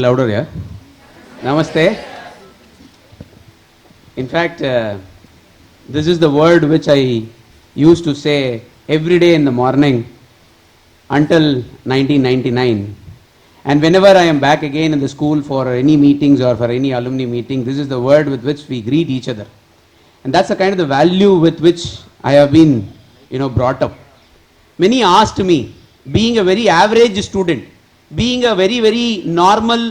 louder, yeah? Namaste. In fact, this is the word which I used to say every day in the morning until 1999. And whenever I am back again in the school for any meetings or for any alumni meeting, this is the word with which we greet each other. And that's the kind of the value with which I have been, brought up. Many asked me, being a very average student, being a very, very normal,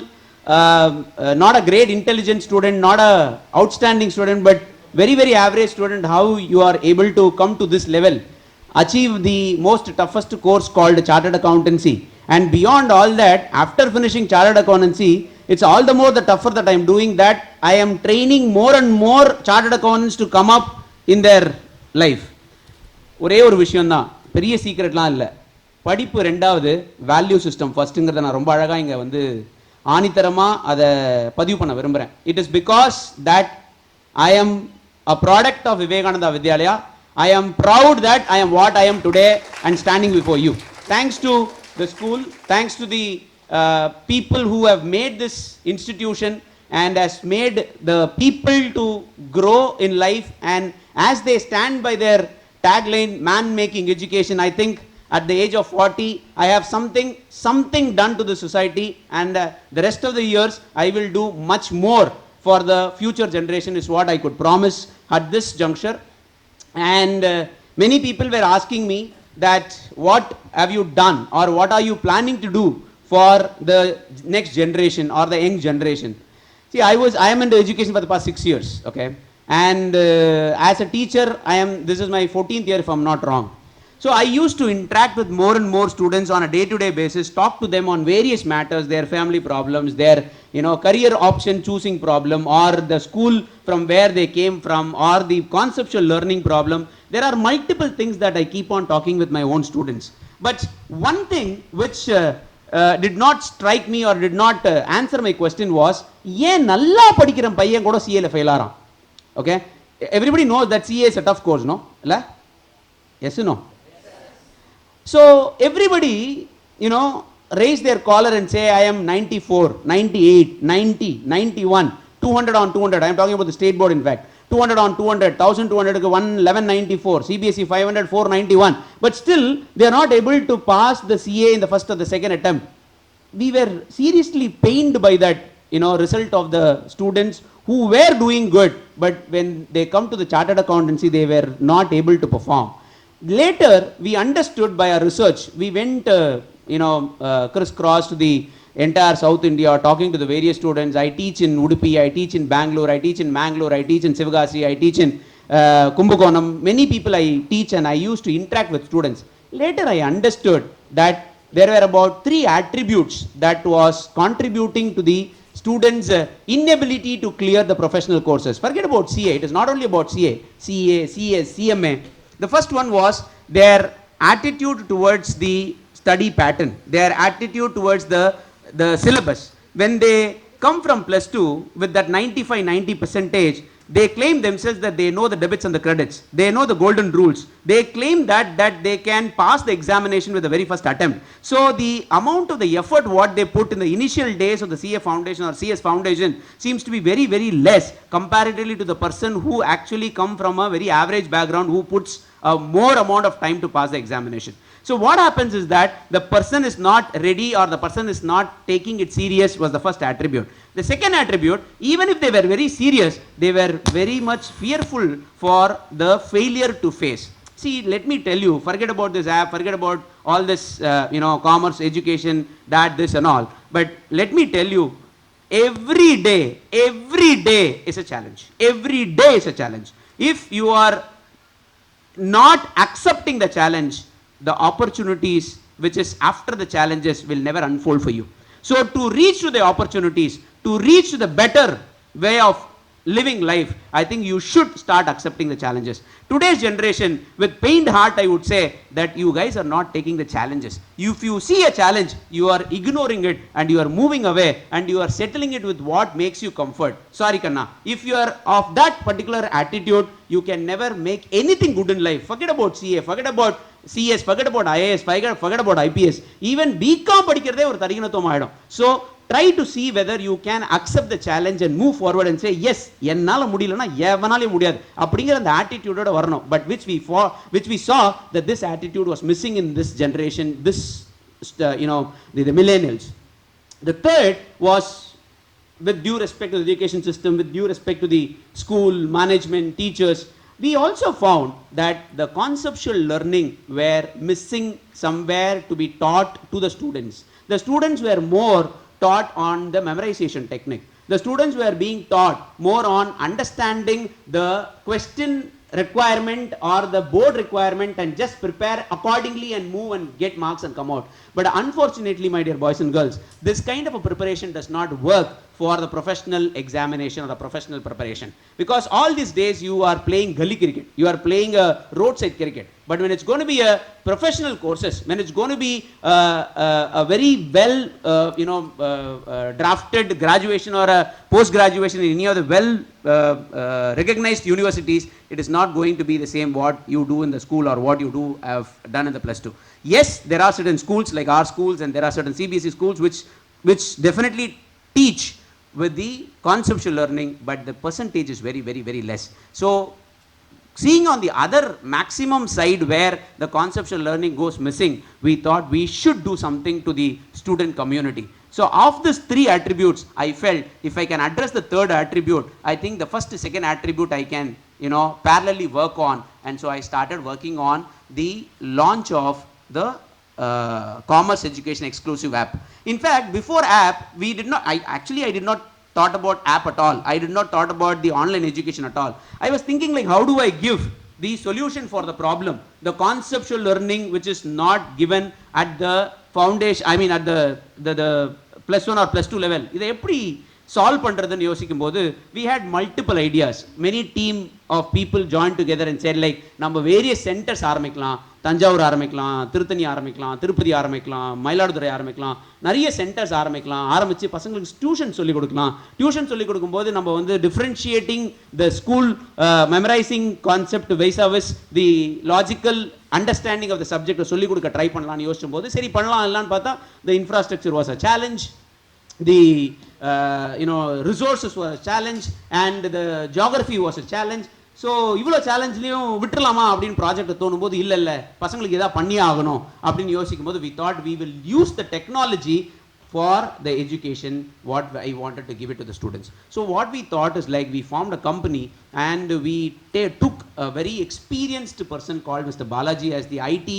not a great intelligent student, not a outstanding student, but very, very average student, how you are able to come to this level, achieve the most toughest course called Chartered Accountancy. And beyond all that, after finishing Chartered Accountancy, it's all the more the tougher that I am doing that. I am training more and more Chartered Accountants to come up in their life. ஒரே ஒரு விஷயம் தான், பெரிய சீக்ரெட்லாம் இல்லை. படிப்பு ரெண்டாவது, value system ஃபர்ஸ்ட்டுங்கிறத நான் ரொம்ப அழகாக இங்கே வந்து ஆணித்தரமாக அதை பதிவு பண்ண விரும்புகிறேன். It is because that I am a product of Vivekananda Vidyalaya. I am proud that I am what I am today and standing before you. Thanks to the school, thanks to the people who have made this institution and has made the people to grow in life, and as they stand by their tagline, man making education, I think at the age of 40, I have something done to the society, and the rest of the years I will do much more for the future generation is what I could promise at this juncture. And many people were asking me that what have you done or what are you planning to do for the next generation or the young generation. See, I am into education for the past 6 years, okay, and as a teacher this is my 14th year if I'm not wrong. So I used to interact with more and more students on a day-to-day basis, talk to them on various matters, their family problems, their career option choosing problem, or the school from where they came from, or the conceptual learning problem. There are multiple things that I keep on talking with my own students. But one thing which did not strike me or did not answer my question was, ஏன் நல்லா படிக்கிற பையன் கூட CA ல fail ஆறான்? Okay, everybody knows that CA is a tough course, no? இல்ல? Yes or no? So everybody, raise their collar and say, I am 94, 98, 90, 91, 200 on 200. I am talking about the state board in fact. 200 on 200, 1200, 1194, CBSE 500, 491. But still, they are not able to pass the CA in the first or the second attempt. We were seriously pained by that, result of the students who were doing good. But when they come to the Chartered Accountancy, they were not able to perform. Later, we understood by our research. We went, crisscross to the entire South India, talking to the various students. I teach in Udupi, I teach in Bangalore, I teach in Mangalore, I teach in Sivagasi, I teach in Kumbakonam. Many people I teach and I used to interact with students. Later, I understood that there were about 3 attributes that was contributing to the students' inability to clear the professional courses. Forget about CA. It is not only about CA, CS, CMA. The first one was their attitude towards the study pattern, their attitude towards the syllabus. When they come from plus 2 with that 95-90 percentage, they claim themselves that they know the debits and the credits. They know the golden rules. They claim that they can pass the examination with the very first attempt. So the amount of the effort what they put in the initial days of the CA foundation or CS foundation seems to be very, very less comparatively to the person who actually come from a very average background who puts a more amount of time to pass the examination. So what happens is that the person is not ready or the person is not taking it serious was the first attribute. The second attribute, even if they were very serious, they were very much fearful for the failure to face. See, let me tell you, forget about this app, forget about all this, commerce, education, that, this and all. But let me tell you, every day is a challenge. Every day is a challenge. If you are not accepting the challenge, the opportunities which is after the challenges will never unfold for you. So to reach to the opportunities, to reach to the better way of living life, I think you should start accepting the challenges. Today's generation, with pained heart, I would say that you guys are not taking the challenges. If you see a challenge, you are ignoring it and you are moving away and you are settling it with what makes you comfort. Sorry, Kanna. If you are of that particular attitude, you can never make anything good in life. Forget about CA, forget about CS, forget about IAS, forget about IPS. Even BCom படிக்கிறதே ஒரு தரிகனத்துவம் ஆயிடும். So try to see whether you can accept the challenge and move forward and say yes, ennala mudiyalana evanale mudiyadu அப்படிங்கற அந்த attitude ஓட வரணும். But which we saw that this attitude was missing in this generation, this the millennials. The third was, with due respect to the education system, with due respect to the school management, teachers, we also found that the conceptual learning were missing somewhere to be taught to the students. The students were more taught on the memorization technique. The students were being taught more on understanding the question requirement or the board requirement and just prepare accordingly and move and get marks and come out. But unfortunately, my dear boys and girls, this kind of a preparation does not work for the professional examination or the professional preparation, because all these days you are playing gully cricket, you are playing a roadside cricket. But when it's going to be a professional courses, when it's going to be a very well drafted graduation or a post graduation in any of the well recognized universities, it is not going to be the same what you do in the school or what you do have done in the plus 2. Yes, there are certain schools like our schools, and there are certain CBSE schools which definitely teach with the conceptual learning, but the percentage is very, very, very less. So seeing on the other maximum side where the conceptual learning goes missing, we thought we should do something to the student community. So of these three attributes, I felt if I can address the third attribute, I think the first, second attribute I can parallelly work on. And so I started working on the launch of the commerce education exclusive app. In fact, before app, I did not thought about app at all. I did not thought about the online education at all. I was thinking like, how do I give the solution for the problem, the conceptual learning which is not given at the foundation, I mean at the plus 1 or plus 2 level. இதை எப்படி solve பண்றதுன்னு யோசிக்கும் போது we had multiple ideas. Many team of people joined together and said like, நம்ம various centers ஆரம்பிக்கலாம், தஞ்சாவூர் ஆரம்பிக்கலாம், திருத்தணி ஆரம்பிக்கலாம், திருப்பதி ஆரம்பிக்கலாம், மயிலாடுதுறை ஆரம்பிக்கலாம், நிறைய சென்டர்ஸ் ஆரம்பிச்சு பசங்களுக்கு டியூஷன் சொல்லி கொடுக்கலாம். டியூஷன் சொல்லி கொடுக்கும்போது நம்ம வந்து differentiating the school memorising concept vice the logical understanding of the subject சொல்லி கொடுக்க ட்ரை பண்ணலாம்னு யோசிச்சும் போது சரி பண்ணலாம் இல்லைன்னு பார்த்தா த infrastructure was a challenge, the resources were a challenge, and the geography was a challenge. So இவ்வளோ சேலஞ்ச்லையும் விட்டுலாமா அப்படின்னு ப்ராஜெக்ட் தோணும் போது இல்லை பசங்களுக்கு எதாவது பண்ணியே ஆகணும் அப்படின்னு யோசிக்கும் போது we thought we will use the technology for the education what I wanted to give it to the students. So what we thought is like, we formed a company and we took a very experienced person called Mr. Balaji as the IT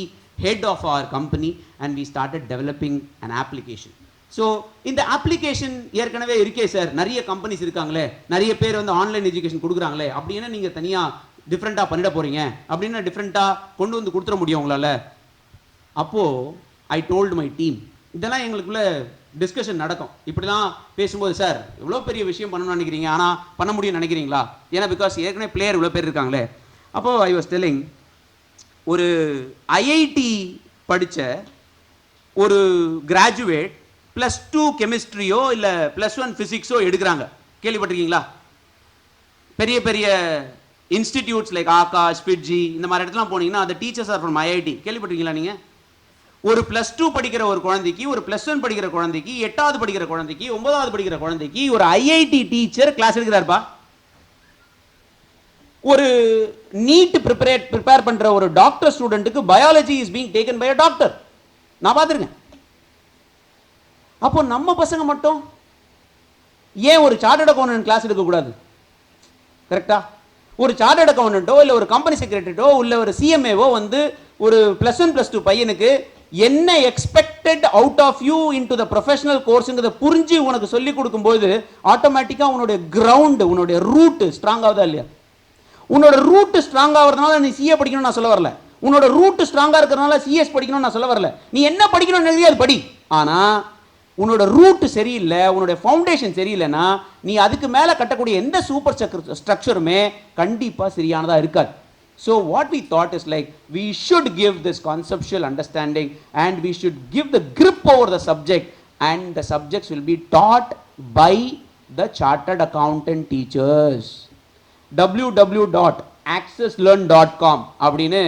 head of our company, and we started developing an application. So இந்த application ஏற்கனவே இருக்கே sir, நிறைய companies இருக்காங்களே, நிறைய பேர் வந்து online education கொடுக்குறாங்களே, அப்படின்னா நீங்கள் தனியாக டிஃப்ரெண்ட்டாக பண்ணிட போகிறீங்க அப்படின்னா டிஃப்ரெண்ட்டாக கொண்டு வந்து கொடுத்துட முடியும் உங்களால். அப்போது ஐ டோல்டு மை டீம், இதெல்லாம் எங்களுக்குள்ள டிஸ்கஷன் நடக்கும். இப்படிலாம் பேசும்போது, சார் எவ்வளோ பெரிய விஷயம் பண்ணணும்னு நினைக்கிறீங்க, ஆனால் பண்ண முடியும்னு நினைக்கிறீங்களா? ஏன்னா பிகாஸ் ஏற்கனவே பிளேயர் இவ்வளோ பேர் இருக்காங்களே. அப்போது ஐ வாஸ் டெல்லிங், ஒரு ஐஐடி படித்த ஒரு கிராஜுவேட் +2 கெமிஸ்ட்ரியோ இல்லை +1 ஃபிசிக்ஸோ எடுக்கிறாங்க, கேள்விப்பட்டிருக்கீங்களா? பெரிய பெரிய இன்ஸ்டிடியூட்ஸ் லைக் ஆகாஷ், பிட்ஜி, இந்த மாதிரி இடத்துலாம் போனீங்கன்னா அந்த டீச்சர்ஸ் ஆர் ஃப்ரம் ஐஐடி. கேள்விப்பட்டிருக்கீங்களா நீங்கள்? ஒரு +2 படிக்கிற ஒரு குழந்தைக்கு, ஒரு +1 படிக்கிற குழந்தைக்கு, 8வது படிக்கிற குழந்தைக்கு, 9வது படிக்கிற குழந்தைக்கு ஒரு ஐஐடி டீச்சர் கிளாஸ் எடுக்கிறார்ப்பா. ஒரு நீட் ப்ரிப்பேர் பண்ற ஒரு டாக்டர் ஸ்டூடெண்ட்டுக்கு biology is being taken by a doctor. நான் பார்த்துருக்கேன். அப்போ நம்ம பசங்க மட்டும் ஏன் ஒரு சார்ட்டர்ட் அக்கௌண்டன்ட் கிளாஸ் எடுக்கக்கூடாது? கரெக்டா? ஒரு சார்ட்டர்ட் அக்கௌண்டன்ட்டோ இல்லை ஒரு கம்பெனி செக்ரட்டரியோ இல்லை ஒரு சிஎம்ஏவோ வந்து ஒரு +1 +2 பையனுக்கு என்ன expected out of you into the professional கோர்ஸுங்கிறத புரிஞ்சு உனக்கு சொல்லி கொடுக்கும்போது ஆட்டோமேட்டிக்காக உன்னுடைய கிரவுண்டு, உன்னுடைய ரூட்டு ஸ்ட்ராங் ஆகுதா இல்லையா? உன்னோட ரூட்டு ஸ்ட்ராங் ஆகிறதுனால நீ சிஏ படிக்கணும்னு நான் சொல்ல வரல, உன்னோட ரூட்டு ஸ்ட்ராங்காக இருக்கிறதுனால சிஎஸ் படிக்கணும்னு நான் சொல்ல வரல. நீ என்ன படிக்கணும்னு அது படி, ஆனால் உன்னோட ரூட் சரியில்லை, உன்னோட ஃபவுண்டேஷன் சரியில்லைன்னா நீ அதுக்கு மேலே கட்டக்கூடிய எந்த சூப்பர் ஸ்ட்ரக்சருமே கண்டிப்பாக சரியானதாக இருக்காது. So what we thought is like, we should give this conceptual understanding and we should give the grip over the subject, and the subjects will be taught by the chartered accountant teachers. www.axuslearn.com அப்படின்னு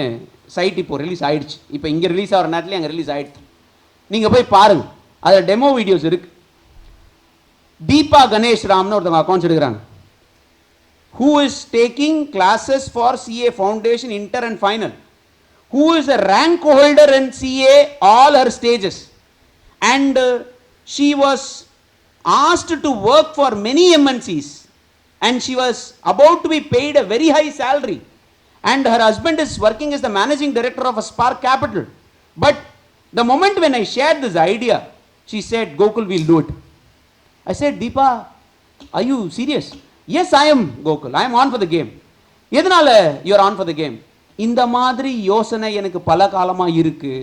side இப்போ release ஆயிடுச்சு. இப்போ இங்கே release ஆகிற நேரத்துலேயே அங்கே release ஆகிடுச்சு. நீங்கள் போய் பாருங்கள், அதில் டெமோ வீடியோஸ் இருக்கு. Deepa Ganesh Ramnu ஒருத்தங்க அக்கௌண்ட்ஸ் எடுக்கிறாங்க, who is taking classes for CA foundation, inter and final, who is a rank holder in CA all her stages, and she was asked to work for many MNCs and she was about to be paid a very high salary, and her husband is working as the managing director of a Spark Capital. But the moment when I shared this idea, she said, Gokul, we'll do it. I said, Deepa, are you serious? Yes, I am, Gokul. I am on for the game. எதனால you are on for the game? இந்த மாதிரி யோசனை எனக்கு பல காலமா இருக்கு.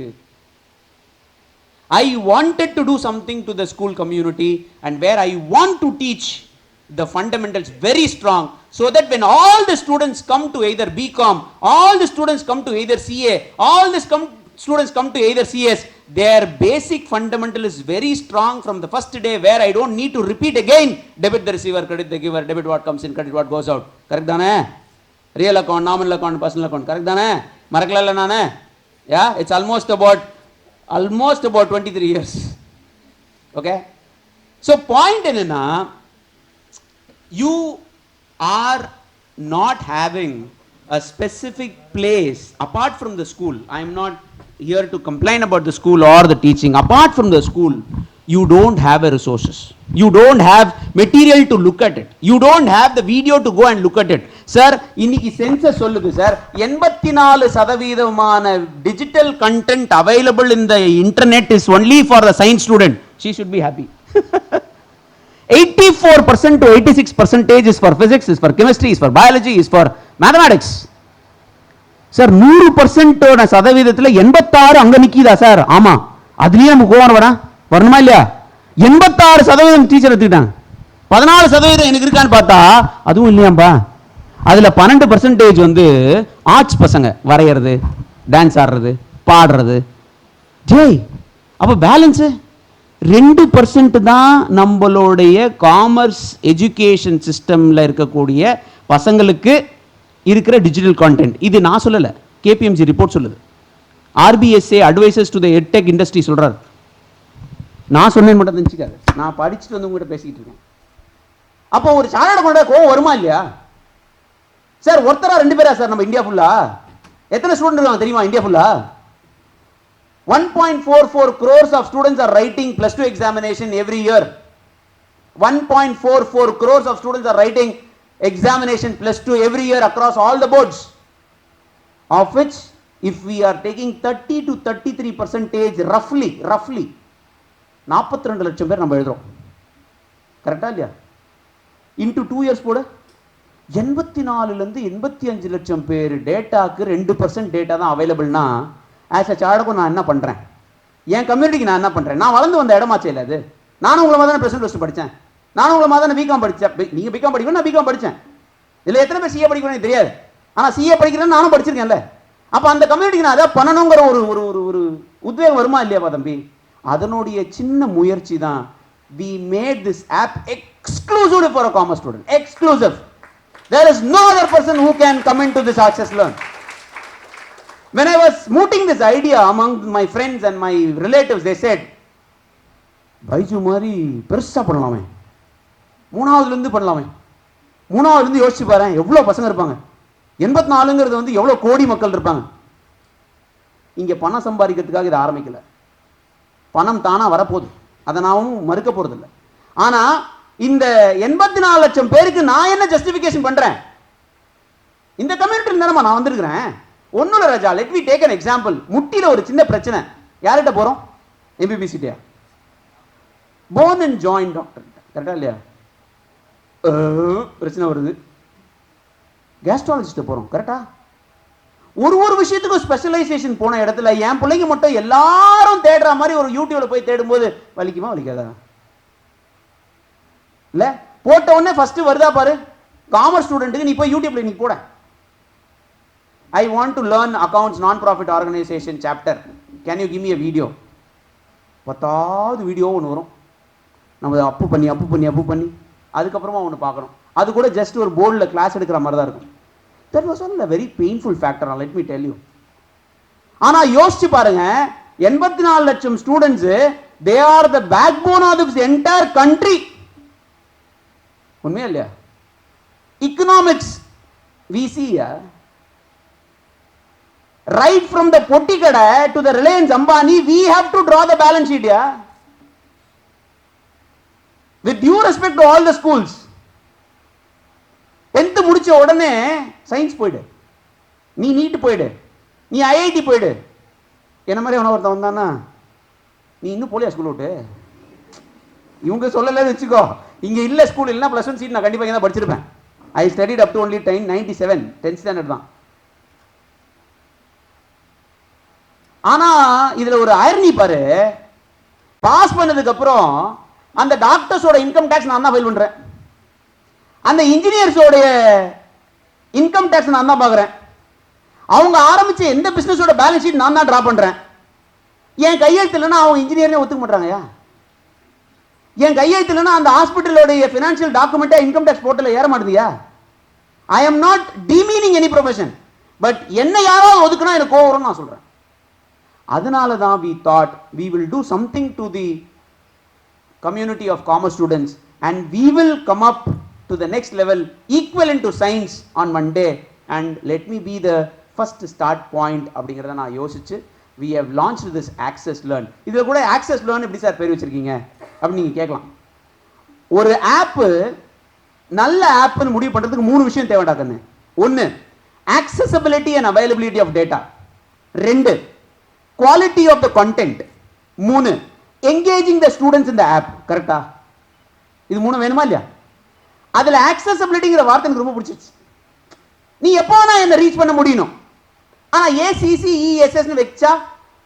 I wanted to do something to the school community, and where I want to teach the fundamentals very strong, so that when all the students come to either BCom, all the students come to either CA, all the students come to either CS, their basic fundamental is very strong from the first day, where I don't need to repeat again, debit the receiver, credit the giver, debit what comes in, credit what goes out. Correct தானே? Real account, nominal account, personal account. Correct தானே? மறக்கல நானே? Yeah, it's almost about 23 years. Okay? So point என்னன்னா, you are not having a specific place apart from the school. I am not here to complain about the school or the teaching. Apart from the school, you don't have a resources. You don't have material to look at it. You don't have the video to go and look at it. Sir, இன்னைக்கு census சொல்லுது sir, 84% digital content available in the internet is only for the science student. She should be happy. 84% to 86% is for physics, is for chemistry, is for biology, is for mathematics. Sir 100% சதவீதத்தில் 86 அங்க Nikita sir? ஆமா, அதுலயே நம்ம கோவம் வரணுமா இல்லையா? 86% teacher எடுத்துக்கிட்டாங்க, 14% எனக்கு இருக்கான்னு பார்த்தா அதுவும் இல்லையாம்பா. அதுல 12% வந்து ஆர்ட்ஸ் பசங்க, வரைகிறது, டான்ஸ் ஆடுறது, பாடுறது. ஜெய், அப்ப பேலன்ஸ் 2% தான் நம்மளுடைய காமர்ஸ் எஜுகேஷன் சிஸ்டம்ல இருக்கக்கூடிய பசங்களுக்கு இருக்கிற டிஜிட்டல் கான்டென்ட். இது நான் சொல்லல, கேபிஎம்சி ரிப்போர்ட் சொல்லுது. RBSA advisors to the edtech industry சொல்றாரு. நான் சொன்னேன் மட்டும் தெரிஞ்சுக்காது, நான் படிச்சுட்டு வந்து உங்ககிட்ட பேசிக்கிட்டு இருக்கேன். அப்போ ஒரு சாரோட கொண்ட கோவம் வருமா இல்லையா சார்? ஒருத்தரா 2 பேரா சார்? நம்ம இந்தியா ஃபுல்லா எத்தனை ஸ்டூடெண்ட் இருக்காங்க தெரியுமா? இந்தியா ஃபுல்லா 1.44 crores of students are writing plus 2 examination every year. 1.44 crores of students are writing examination plus 2 every year across all the boards, of which if we are taking 30 to 33% roughly 42 லட்சம் பேர் நம்ம எழுதுறோம். கரெக்டா இல்லையா? into 2 years போட 84 ல இருந்து 85 லட்சம் பேர் டேட்டாக்கு 2% டேட்டா தான் அவைலபிள்னா, ஆஸ் அ சார்டுக்கும் நான் என்ன பண்றேன்? என் கம்யூனிட்டிக்கு நான் என்ன பண்றேன்? நான் வளர்ந்து வந்த இடமாச்சே இல்லை அது. நானும் உங்களை மாதிரி ப்ளஸ் 1 படித்தேன், நானும் உங்களை மாதிரி பிகாம் படித்தேன். நீங்க பிகாம் படிக்கணும், நான் பிகாம் படித்தேன். இதில் எத்தனை பேர் சிஏ படிக்கணும் எனக்கு தெரியாது, ஆனால் சிஏ படிக்கிறேன்னு நானும் படிச்சிருக்கேன்ல. அப்போ அந்த கம்யூனிட்டிக்கு நான் அதை பண்ணணுங்கிற ஒரு உத்வேகம் வருமா இல்லையாப்பா தம்பி? அதனுடைய சின்ன முயற்சி தான். we made this app exclusive for a commerce student. Exclusive. There is no other person who can come into this Axus Learn. When I was mooting this idea among my friends and my relatives, they said, Baiju மாதிரி பெருசா பண்ணலாமே, 3ஆவதுல இருந்து பண்ணலாமே. 3ஆவதுல இருந்து யோசிச்சு பாரு, எவ்வளவு பசங்க இருப்பாங்க. 84ங்கிறது வந்து எவ்வளவு கோடி மக்கள் இருப்பாங்க. இங்க பணம் சம்பாதிக்கிறதுக்காக இதை ஆரம்பிக்கல, பணம் தானா வரப்போகுது, அதை நானும் மறுக்க போறது இல்லை. ஆனா இந்த 84 லட்சம் பேருக்கு நான் என்ன ஜஸ்டிபிகேஷன் பண்றேன்? இந்த கம்யூனிட்டி தானே நான் வந்திருக்கிறேன். ஒன்னும் இல்லை ராஜா, let me take an example. முட்டியில ஒரு சின்ன பிரச்சனை, யார்கிட்ட போறோம்? எம்பிபிசிட்டியா? Bone and joint doctor. கரெக்டா இல்லையா? பிரச்சனை வருது, கேஸ்ட்ராலஜிஸ்ட் போறோம். கரெக்டா? ஒரு விஷயத்துக்கும் ஸ்பெஷலைசேஷன் போன இடத்துல என் பிள்ளைங்க மட்டும் எல்லாரும் தேடுற மாதிரி ஒரு யூடியூப்ல போய் தேடும் போது வலிக்குமா வலிக்காதா? இல்ல போட்ட உடனே ஃபர்ஸ்ட் வருதா பாரு, காமர்ஸ் ஸ்டூடெண்ட்டுக்கு நீ போய் யூடியூப்ல நீ போட, I want to learn accounts non-profit organization chapter. Can you give me a video? 10வது வீடியோ ஒன்று வரும், நம்ம அப்பு பண்ணி அதுக்கப்புறமா ஒன்று பார்க்கணும். அது கூட ஜஸ்ட் ஒரு போர்டில் கிளாஸ் எடுக்கிற மாதிரி தான் இருக்கும். That was all a very painful factor, let me tell you. ஆனா யோசிச்சு பாருங்க, 84 லட்சம் students, they are the backbone of this entire country. உண்மையா இல்லையா? economics we see right from the potti kada to the Reliance Ambani, we have to draw the balance sheet. With due respect to all the schools, 10th முடிச்ச உடனே science போயிடு, நீ NEET போயிடு, நீ IIT போயிடு. என்ன மாதிரி அவன ஒருத்தன் வந்தானா, நீ இன்னும் போலியா ஸ்கூல் விட்டு? இவங்க சொல்லலன்னு வச்சுக்கோ, இங்க இல்ல ஸ்கூல் இல்லைன்னா +1 சீட் நான் கண்டிப்பா இங்க தான் படிச்சிருப்பேன். I studied up to only 97, 10th standard தான். ஆனா இதுல ஒரு ஐரனி பாரு, பாஸ் பண்ணதுக்கு அப்புறம் அந்த டாக்டர்ஸோட இன்கம் டாக்ஸ் நான் தான் ஃபைல் பண்றேன், அந்த இன்ஜினியர்ஸோட இன்கம் டாக்ஸ் நான் தான் பாக்குறேன், அவங்க ஆரம்பிச்ச எந்த பிசினஸோட பேலன்ஸ் ஷீட் நான் தான் டிரா பண்றேன். என் கையெழுத்து இல்லைன்னா அவங்க இன்ஜினியர்னே ஒத்துக்க மாட்டாங்கயா. என் கையெழுத்து இல்லைன்னா அந்த ஹாஸ்பிட்டலோட ஃபினான்ஷியல் டாக்குமெண்ட்டா இன்கம் டாக்ஸ் போர்ட்டல்ல ஏற மாட்டேதியா. I am not demeaning any profession, but என்ன யாராவது ஒதுக்குனா எனக்கு கோவம் வரும்னு நான் சொல்றேன். அதனால தான் we thought we will do something to the community of commerce students and we will come up to the next level equivalent to science on Monday and let me be the first start point அப்படிங்கறத நான் யோசிச்சு we have launched this Axus Learn. இதுல கூட Axus Learn எப்படி sir பேர் வச்சிருக்கீங்க அப்படி நீங்க கேட்கலாம். ஒரு ஆப் நல்ல ஆப்னு முடிவு பண்றதுக்கு 3 விஷயம் தேவைடா கண்ணு. 1 accessibility and availability of data, 2 quality of the content, 3 engaging the students in the app. கரெக்ட்டா? இது 3 வேணுமா இல்லையா? அதுல accessibilityங்கிற வார்த்தை எனக்கு ரொம்ப பிடிச்சிருச்சு. நீ எப்போ நான் என்ன ரீச் பண்ண முடியும். ஆனா ACCESS னு வெச்சா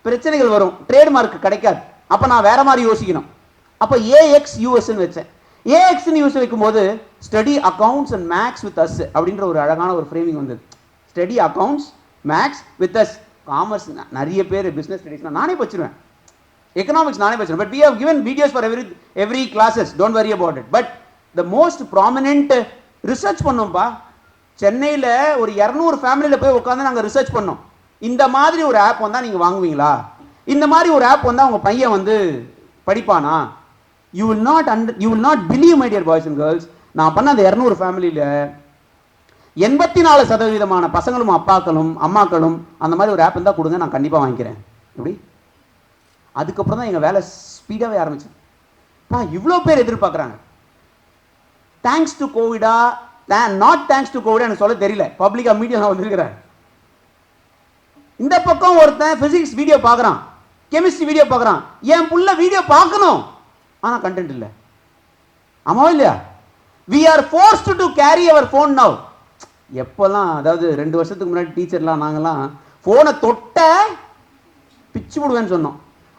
பிரச்சனைகள் வரும், ட்ரேட்மார்க் கிடைக்காது. அப்ப நான் வேற மாதிரி யோசிக்கணும். அப்ப AXUS னு வெச்சேன். AX னு யூஸ் வைக்கும்போது study accounts and maths with us அப்படின்ற ஒரு அழகான ஒரு ஃப்ரேமிங் வந்தது. Study accounts maths with us. Commerce நிறைய பேர் பிசினஸ் ஸ்டடிஸ் நானே படிச்சிருவேன், எக்கனாமிக்ஸ் நானே படிச்சிருவேன். But we have given videos for every classes, don't worry about it. But the most prominent research பண்ணோம்பா. சென்னையில் ஒரு 200 ஃபேமிலியில் போய் உட்காந்து நாங்கள் ரிசர்ச் பண்ணோம். இந்த மாதிரி ஒரு ஆப் வந்தால் நீங்கள் வாங்குவீங்களா, இந்த மாதிரி ஒரு ஆப் வந்தால் உங்கள் பையன் வந்து படிப்பானா? You will not believe, my dear boys and girls, நான் பண்ண அந்த 200 ஃபேமிலியில் 84% பசங்களும் அப்பாக்களும் அம்மாக்களும் அந்த மாதிரி ஒரு ஆப் இருந்தால் கொடுங்க, நான் கண்டிப்பாக வாங்கிக்கிறேன். எப்படி? அதுக்கப்புறம் தான் எங்கள் வேலை ஸ்பீடாகவே ஆரம்பிச்சு. இவ்வளோ பேர் எதிர்பார்க்குறாங்க. தேங்க்ஸ் டு கோவிடா நாட் தேங்க்ஸ் டு கோவிடா எனக்கு சொல்ல தெரியல, பப்ளிக்காக மீடியா நான் வந்திருக்கிறேன். இந்த பக்கம் ஒருத்தன் பிசிக்ஸ் வீடியோ பார்க்குறான், கெமிஸ்ட்ரி வீடியோ பார்க்குறான். என் புள்ள வீடியோ பார்க்கணும், ஆனால் கண்டென்ட் இல்லை. ஆமாவா இல்லையா? we are forced to carry our phone now. எப்போல்லாம், அதாவது 2 வருஷத்துக்கு முன்னாடி டீச்சர்லாம் நாங்கள்லாம் ஃபோனை தொட்ட பிச்சு விடுவேன்னு சொன்னோம்.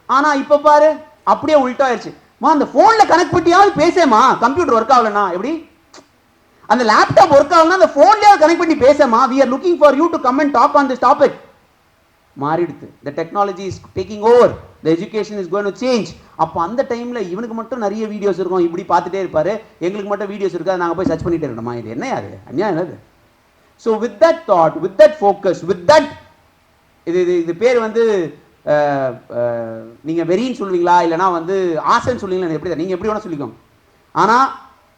ஆனால் இப்போ பாரு அப்படியே உள்டாயிருச்சு. அந்த ஃபோனில் கனெக்ட் பண்ணியாவது பேசேமா, கம்ப்யூட்டர் ஒர்க் ஆகலன்னா எப்படி, அந்த லேப்டாப் ஒர்க் ஆகலன்னா அந்த ஃபோன்லேயாவது கனெக்ட் பண்ணி பேசேமா. we are looking for you to come and talk on this topic. மாறிடுது. the technology is taking over, the education is going to change. அப்போ அந்த டைமில் இவனுக்கு மட்டும் நிறைய வீடியோஸ் இருக்கும், இப்படி பார்த்துட்டே இருப்பார், எங்களுக்கு மட்டும் வீடியோஸ் இருக்காது, நாங்கள் போய் சர்ச் பண்ணிட்டே இருக்கணுமா? இது என்ன அது அநியாயம் என்னது? So with that thought, with that focus, with that இது பேர் வந்து நீங்கள் வெறின்னு சொல்லுவீங்களா இல்லைனா வந்து ஆசைன்னு சொல்லுவீங்களா, எப்படி நீங்கள் எப்படி வேணால் சொல்லிக்கோங்க. ஆனால்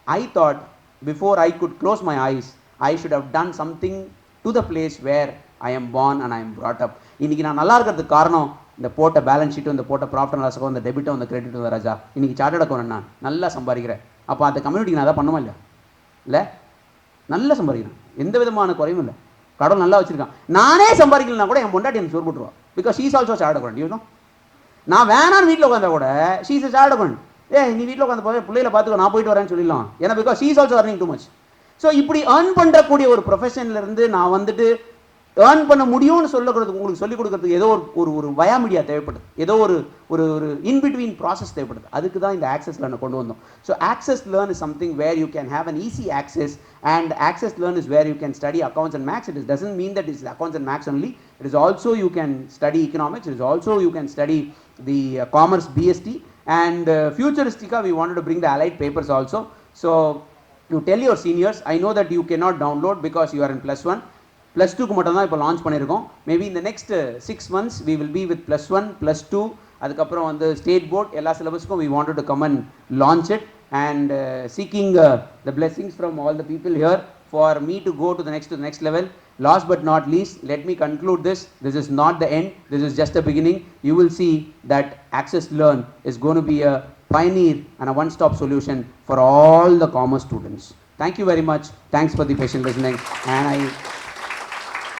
I thought before I could close my eyes I should have done something to the place where I am born and I am brought up. இன்னைக்கு நான் நல்லா இருக்கிறதுக்கு காரணம் இந்த போட்ட பேலன்ஸ் ஷீட்டும், இந்த போட்ட ப்ராஃபிட் அண்ட் லாஸுக்கும், இந்த டெபிட்டும், இந்த கிரெடிட்டும் ராஜா. இன்னைக்கு சார்ட்டர்ட் அக்கௌண்ட் நான் நல்லா சம்பாதிக்கிறேன். அப்போ அந்த கம்யூனிட்டிக்கு நான் அதை பண்ணுமா இல்லையா? இல்லை, நல்லா சம்பாதிக்கிறேன், எந்த விதமான குறையும் இல்லை. கடவுள் நல்லா வச்சிருக்கான். நானே சம்பாதிக்கலனா கூட என் பொண்டாட்டி எனக்கு சோறு போட்டுருவா. Because she is also chartered account. You know, நான் வேணான்னு வீட்டில் உட்காந்தா கூட ஷீ இஸ் சார்ட்டர்ட் அக்கௌண்ட். நீ வீட்டில் உட்காந்து போய் பிள்ளைகளை பார்த்துக்கோ, நான் போயிட்டு வரேன்னு சொல்லிடலாம். ஏன்னா because she is also earning too much. So இப்படி ஏர்ன் பண்ணுறக்கூடிய ஒரு ப்ரொஃபஷன்லேருந்து நான் வந்துட்டு ஏர்ன் பண்ண முடியும்னு சொல்லக்கிறதுக்கு, உங்களுக்கு சொல்லிக் கொடுக்கறதுக்கு ஏதோ ஒரு வயா மீடியா தேவைப்படுது, ஏதோ ஒரு இன்பிட்வீன் ப்ராசஸ் தேவைப்படுது. அதுக்கு தான் இந்த ஆக்சஸ் லேர்னை கொண்டு வந்தோம். So Access Learn is something where you can have an easy access, and Access Learn is where you can study accounts and maths. It doesn't mean that is accounts and maths only. It is also you can study economics. It is also you can study the commerce BST, and futuristica we wanted to bring the allied papers also. So you tell your seniors, I know that you cannot download because you are in +1. +2க்கு மட்டும் தான் இப்போ launch பண்ணியிருக்கோம். Maybe இந்த next 6 months we will be with +1, +2, அதுக்கப்புறம் வந்து state board எல்லா சிலபஸ்க்கும் we wanted to come and launch it. and seeking the blessings from all the people here for me to go to the next level. Last but not least, let me conclude this. This is not the end. This is just the beginning. You will see that Axus Learn is going to be a pioneer and a one-stop solution for all the commerce students. Thank you very much. Thanks for the patient listening. And I